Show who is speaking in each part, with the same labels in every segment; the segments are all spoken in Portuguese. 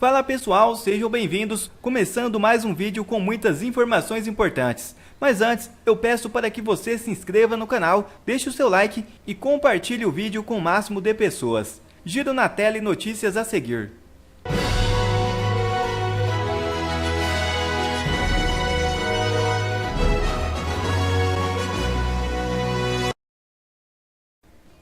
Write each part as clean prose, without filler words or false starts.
Speaker 1: Fala pessoal, sejam bem-vindos, começando mais um vídeo com muitas informações importantes. Mas antes, eu peço para que você se inscreva no canal, deixe o seu like e compartilhe o vídeo com o máximo de pessoas. Giro na tela e notícias a seguir.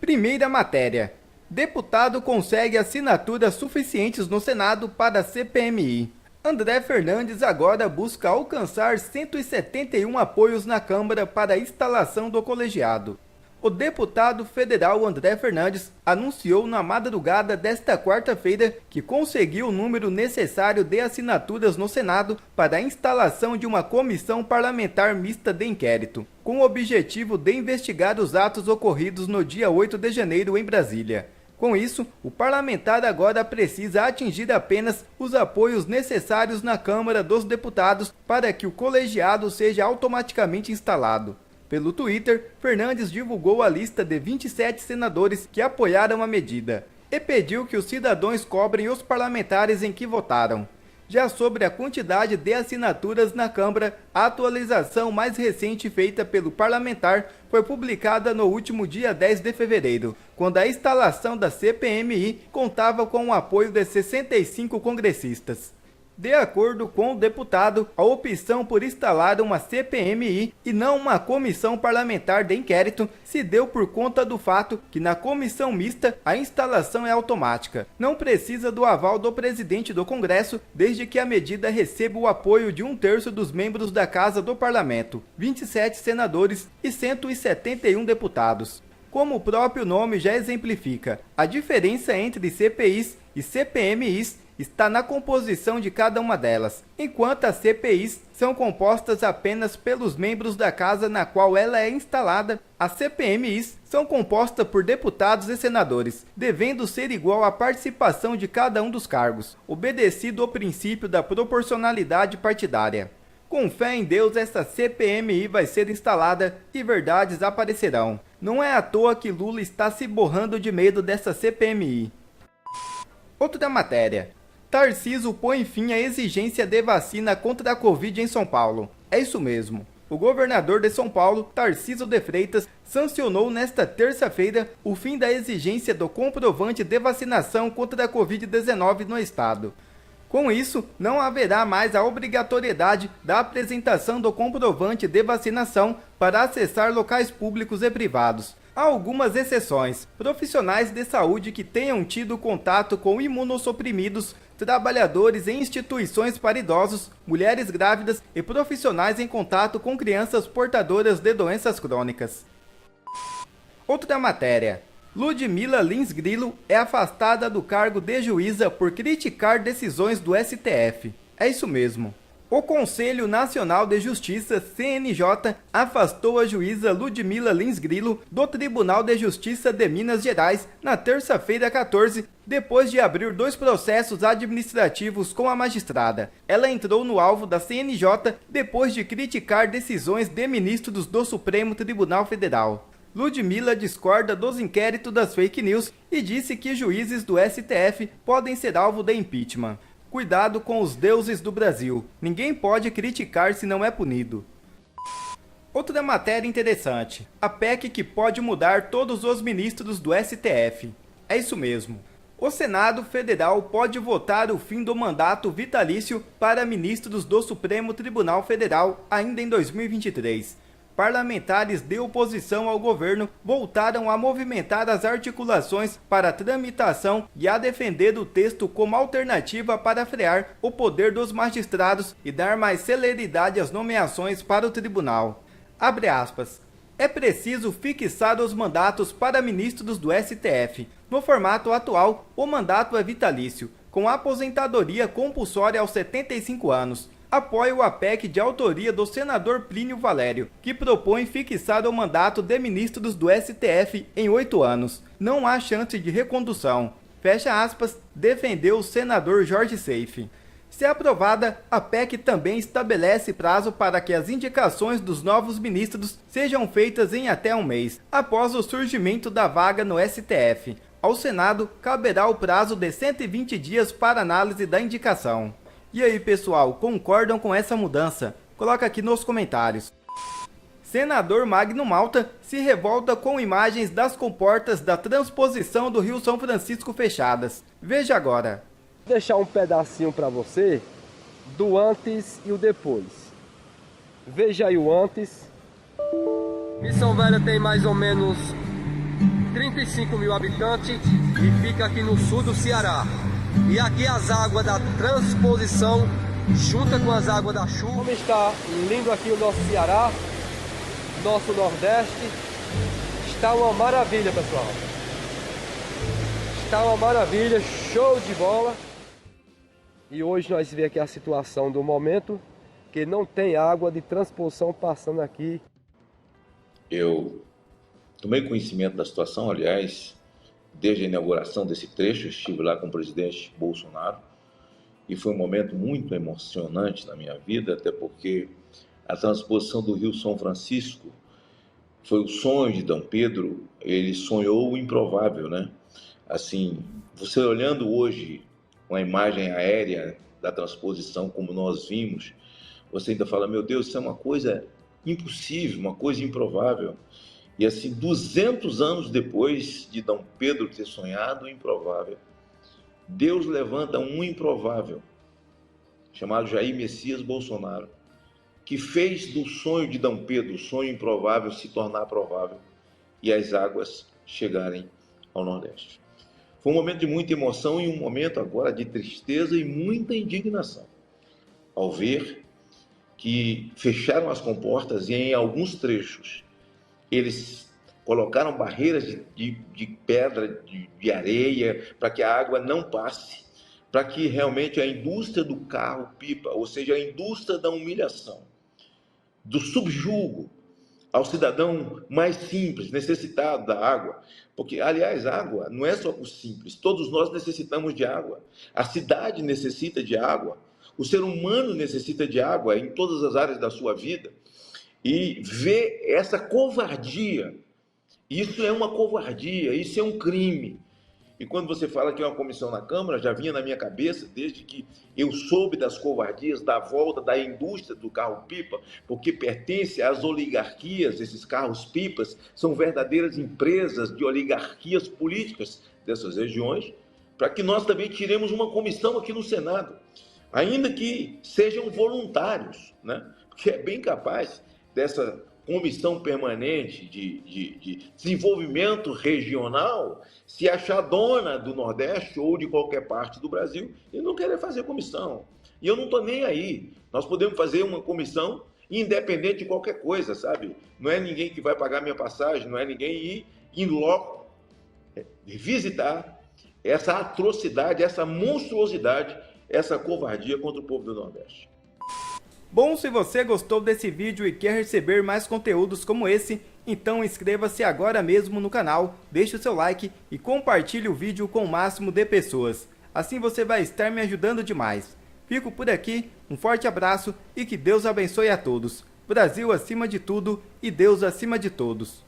Speaker 1: Primeira matéria. Deputado consegue assinaturas suficientes no Senado para a CPMI. André Fernandes agora busca alcançar 171 apoios na Câmara para a instalação do colegiado. O deputado federal André Fernandes anunciou na madrugada desta quarta-feira que conseguiu o número necessário de assinaturas no Senado para a instalação de uma comissão parlamentar mista de inquérito, com o objetivo de investigar os atos ocorridos no dia 8 de janeiro em Brasília. Com isso, o parlamentar agora precisa atingir apenas os apoios necessários na Câmara dos Deputados para que o colegiado seja automaticamente instalado. Pelo Twitter, Fernandes divulgou a lista de 27 senadores que apoiaram a medida e pediu que os cidadãos cobrem os parlamentares em que votaram. Já sobre a quantidade de assinaturas na Câmara, a atualização mais recente feita pelo parlamentar foi publicada no último dia 10 de fevereiro, quando a instalação da CPMI contava com o apoio de 65 congressistas. De acordo com o deputado, a opção por instalar uma CPMI e não uma comissão parlamentar de inquérito se deu por conta do fato que na comissão mista a instalação é automática. Não precisa do aval do presidente do Congresso, desde que a medida receba o apoio de 1/3 dos membros da Casa do Parlamento, 27 senadores e 171 deputados. Como o próprio nome já exemplifica, a diferença entre CPIs e CPMIs está na composição de cada uma delas. Enquanto as CPIs são compostas apenas pelos membros da casa na qual ela é instalada, as CPMIs são compostas por deputados e senadores, devendo ser igual à participação de cada um dos cargos, obedecido ao princípio da proporcionalidade partidária. Com fé em Deus, essa CPMI vai ser instalada e verdades aparecerão. Não é à toa que Lula está se borrando de medo dessa CPMI. Outra matéria. Tarcísio põe fim à exigência de vacina contra a Covid em São Paulo. É isso mesmo. O governador de São Paulo, Tarcísio de Freitas, sancionou nesta terça-feira o fim da exigência do comprovante de vacinação contra a Covid-19 no estado. Com isso, não haverá mais a obrigatoriedade da apresentação do comprovante de vacinação para acessar locais públicos e privados. Há algumas exceções: profissionais de saúde que tenham tido contato com imunossuprimidos, trabalhadores em instituições para idosos, mulheres grávidas e profissionais em contato com crianças portadoras de doenças crônicas. Outra matéria. Ludmila Lins Grilo é afastada do cargo de juíza por criticar decisões do STF. É isso mesmo. O Conselho Nacional de Justiça, CNJ, afastou a juíza Ludmila Lins Grilo do Tribunal de Justiça de Minas Gerais na terça-feira 14, depois de abrir 2 processos administrativos com a magistrada. Ela entrou no alvo da CNJ depois de criticar decisões de ministros do Supremo Tribunal Federal. Ludmila discorda dos inquéritos das fake news e disse que juízes do STF podem ser alvo de impeachment. Cuidado com os deuses do Brasil. Ninguém pode criticar se não é punido. Outra matéria interessante. A PEC que pode mudar todos os ministros do STF. É isso mesmo. O Senado Federal pode votar o fim do mandato vitalício para ministros do Supremo Tribunal Federal ainda em 2023. Parlamentares de oposição ao governo voltaram a movimentar as articulações para a tramitação e a defender o texto como alternativa para frear o poder dos magistrados e dar mais celeridade às nomeações para o tribunal. Abre aspas. É preciso fixar os mandatos para ministros do STF. No formato atual, o mandato é vitalício, com aposentadoria compulsória aos 75 anos. Apoio a PEC de autoria do senador Plínio Valério, que propõe fixar o mandato de ministros do STF em 8 anos. Não há chance de recondução. Fecha aspas, defendeu o senador Jorge Seife. Se aprovada, a PEC também estabelece prazo para que as indicações dos novos ministros sejam feitas em até um mês, após o surgimento da vaga no STF. Ao Senado, caberá o prazo de 120 dias para análise da indicação. E aí, pessoal, concordam com essa mudança? Coloca aqui nos comentários. Senador Magno Malta se revolta com imagens das comportas da transposição do Rio São Francisco fechadas. Veja agora.
Speaker 2: Vou deixar um pedacinho para você do antes e o depois. Veja aí o antes. Missão Velha tem mais ou menos 35 mil habitantes e fica aqui no sul do Ceará. E aqui as águas da transposição junta com as águas da chuva. Como está lindo aqui o nosso Ceará, nosso Nordeste. Está uma maravilha, pessoal. Está uma maravilha, show de bola. E hoje nós vemos aqui a situação do momento, que não tem água de transposição passando aqui.
Speaker 3: Eu tomei conhecimento da situação, aliás, desde a inauguração desse trecho, estive lá com o presidente Bolsonaro, e foi um momento muito emocionante na minha vida, até porque a transposição do Rio São Francisco foi o sonho de Dom Pedro. Ele sonhou o improvável, né? Assim, você olhando hoje uma imagem aérea da transposição como nós vimos, você ainda fala, meu Deus, isso é uma coisa impossível, uma coisa improvável. E assim, 200 anos depois de Dom Pedro ter sonhado o improvável, Deus levanta um improvável, chamado Jair Messias Bolsonaro, que fez do sonho de Dom Pedro, o sonho improvável, se tornar provável e as águas chegarem ao Nordeste. Foi um momento de muita emoção e um momento agora de tristeza e muita indignação, ao ver que fecharam as comportas e em alguns trechos eles colocaram barreiras de pedra, de areia, para que a água não passe, para que realmente a indústria do carro-pipa, ou seja, a indústria da humilhação, do subjugo ao cidadão mais simples, necessitado da água, porque, aliás, água não é só para o simples, todos nós necessitamos de água, a cidade necessita de água, o ser humano necessita de água em todas as áreas da sua vida, e ver essa covardia, isso é uma covardia, isso é um crime. E quando você fala que é uma comissão na Câmara, já vinha na minha cabeça, desde que eu soube das covardias da volta da indústria do carro-pipa, porque pertence às oligarquias, esses carros-pipas são verdadeiras empresas de oligarquias políticas dessas regiões, para que nós também tiremos uma comissão aqui no Senado, ainda que sejam voluntários, né? Porque é bem capaz dessa comissão permanente de desenvolvimento regional se achar dona do Nordeste ou de qualquer parte do Brasil e não querer fazer comissão. E eu não estou nem aí. Nós podemos fazer uma comissão independente de qualquer coisa, sabe? Não é ninguém que vai pagar minha passagem, não é ninguém ir em loco visitar essa atrocidade, essa monstruosidade, essa covardia contra o povo do Nordeste.
Speaker 1: Bom, se você gostou desse vídeo e quer receber mais conteúdos como esse, então inscreva-se agora mesmo no canal, deixe o seu like e compartilhe o vídeo com o máximo de pessoas. Assim você vai estar me ajudando demais. Fico por aqui, um forte abraço e que Deus abençoe a todos. Brasil acima de tudo e Deus acima de todos.